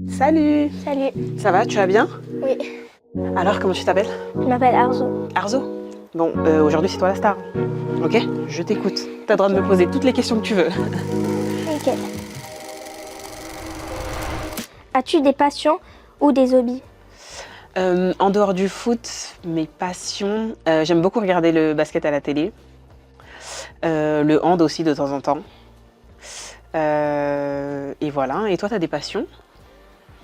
Salut! Salut, Ça va, tu vas bien? oui, Alors, comment tu t'appelles? je m'appelle Arzo. Arzo? Bon, aujourd'hui c'est toi la star. Ok? Je t'écoute. T'as le droit de me poser toutes les questions que tu veux. Ok. As-tu des passions ou des hobbies? En dehors du foot, mes passions, j'aime beaucoup regarder le basket à la télé. Le hand aussi de temps en temps. Et voilà. Et toi, t'as des passions?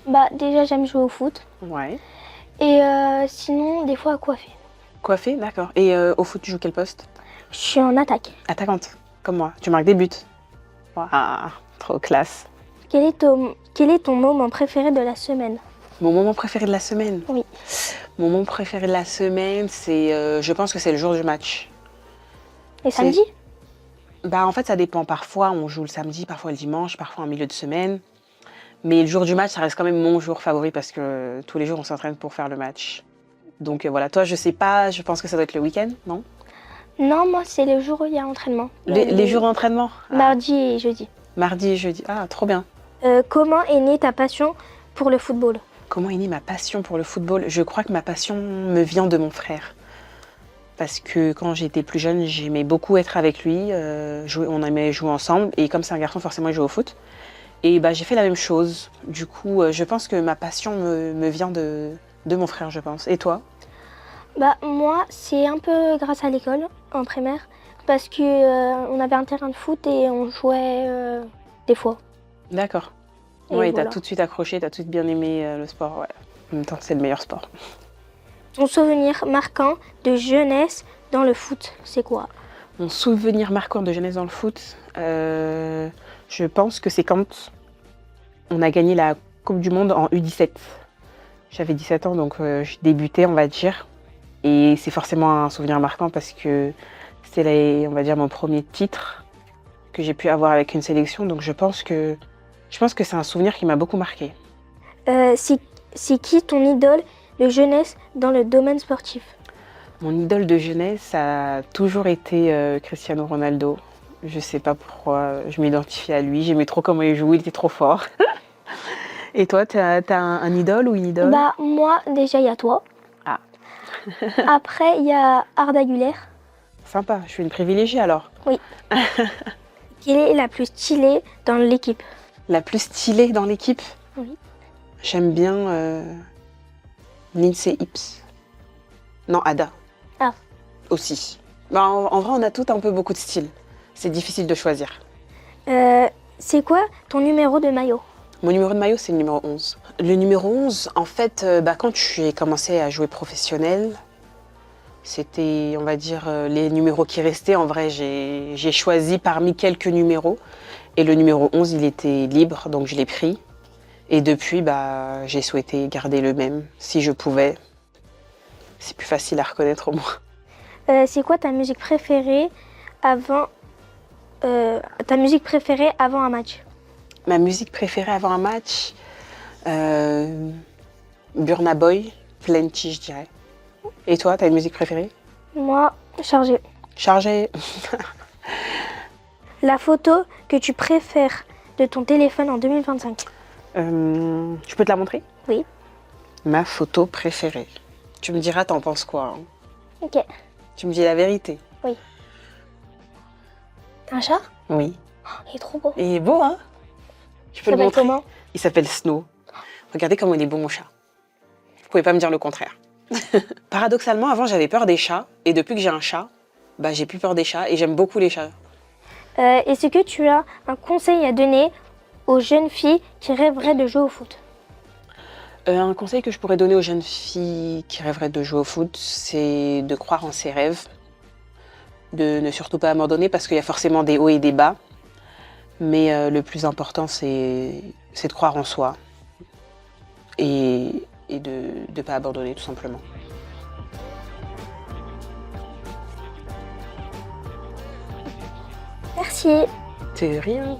Bah déjà j'aime jouer au foot Ouais. et sinon des fois à coiffer. Coiffé, d'accord. Et au foot, tu joues quel poste? Je suis en attaque. Attaquante, comme moi. Tu marques des buts. Waouh, trop classe. Quel est ton moment préféré de la semaine? Mon moment préféré de la semaine? Oui. Mon moment préféré de la semaine, c'est, je pense que c'est le jour du match. Et C'est- samedi? Bah en fait, ça dépend. Parfois, on joue le samedi, parfois le dimanche, parfois en milieu de semaine. Mais le jour du match, ça reste quand même mon jour favori parce que tous les jours, on s'entraîne pour faire le match. Donc voilà, toi, je sais pas, je pense que ça doit être le week-end, non? Non, moi c'est le jour où il y a entraînement. Les jours d'entraînement? Mardi et jeudi. Mardi et jeudi. Ah, trop bien. Comment est née ta passion pour le football? Comment est née ma passion pour le football? Je crois que ma passion me vient de mon frère. Parce que quand j'étais plus jeune, j'aimais beaucoup être avec lui, on aimait jouer ensemble. Et comme c'est un garçon, forcément, il joue au foot. Et bah, j'ai fait la même chose. Du coup, je pense que ma passion me vient de mon frère, je pense. Et toi? Bah moi c'est un peu grâce à l'école en primaire parce que on avait un terrain de foot et on jouait des fois. D'accord. Et Ouais, voilà. t'as tout de suite accroché, t'as tout de suite bien aimé le sport. Ouais. En même temps, c'est le meilleur sport. Ton souvenir marquant de jeunesse dans le foot, c'est quoi? Mon souvenir marquant de jeunesse dans le foot, je pense que c'est quand on a gagné la Coupe du Monde en U17. J'avais 17 ans, donc je débutais, on va dire. Et c'est forcément un souvenir marquant parce que c'était, on va dire, mon premier titre que j'ai pu avoir avec une sélection. Donc je pense que c'est un souvenir qui m'a beaucoup marqué. C'est qui ton idole de jeunesse dans le domaine sportif? Mon idole de jeunesse a toujours été Cristiano Ronaldo. Je sais pas pourquoi, je m'identifiais à lui. J'aimais trop comment il joue, il était trop fort. Et toi, t'as un idole ou une idole? Bah moi déjà il y a toi. Ah. Après il y a Arda Güler. Sympa, je suis une privilégiée alors. Oui. Quelle est la plus stylée dans l'équipe? La plus stylée dans l'équipe? Oui. J'aime bien Lindsay Ips. Non, Ada. Ah. Aussi. Bah, en vrai, on a toutes un peu beaucoup de style. C'est difficile de choisir. C'est quoi ton numéro de maillot? Mon numéro de maillot, c'est le numéro 11. Le numéro 11, en fait, quand j'ai commencé à jouer professionnel, c'était, on va dire, les numéros qui restaient. En vrai, j'ai choisi parmi quelques numéros. Et le numéro 11, il était libre, donc je l'ai pris. Et depuis, bah, j'ai souhaité garder le même, si je pouvais. C'est plus facile à reconnaître au moins. C'est quoi ta musique préférée avant un match? Ma musique préférée avant un match, Burna Boy, Plenty, je dirais. Et toi, t'as une musique préférée? Moi, chargé. Chargée. La photo que tu préfères de ton téléphone en 2025? Je peux te la montrer? Oui. Ma photo préférée. Tu me diras, t'en penses quoi, hein? Ok. Tu me dis la vérité? Un chat? Oui. Oh, il est trop beau. Il est beau, hein? Je peux Ça le s'appelle montrer? comment? Il s'appelle Snow. Regardez comment il est beau, mon chat. Vous pouvez pas me dire le contraire. Paradoxalement, avant, j'avais peur des chats. Et depuis que j'ai un chat, bah, j'ai plus peur des chats et j'aime beaucoup les chats. Est-ce que tu as un conseil à donner aux jeunes filles qui rêveraient de jouer au foot? Un conseil que je pourrais donner aux jeunes filles qui rêveraient de jouer au foot, c'est de croire en ses rêves, de ne surtout pas abandonner parce qu'il y a forcément des hauts et des bas. Mais le plus important, c'est de croire en soi et de ne pas abandonner tout simplement. Merci. C'est rien.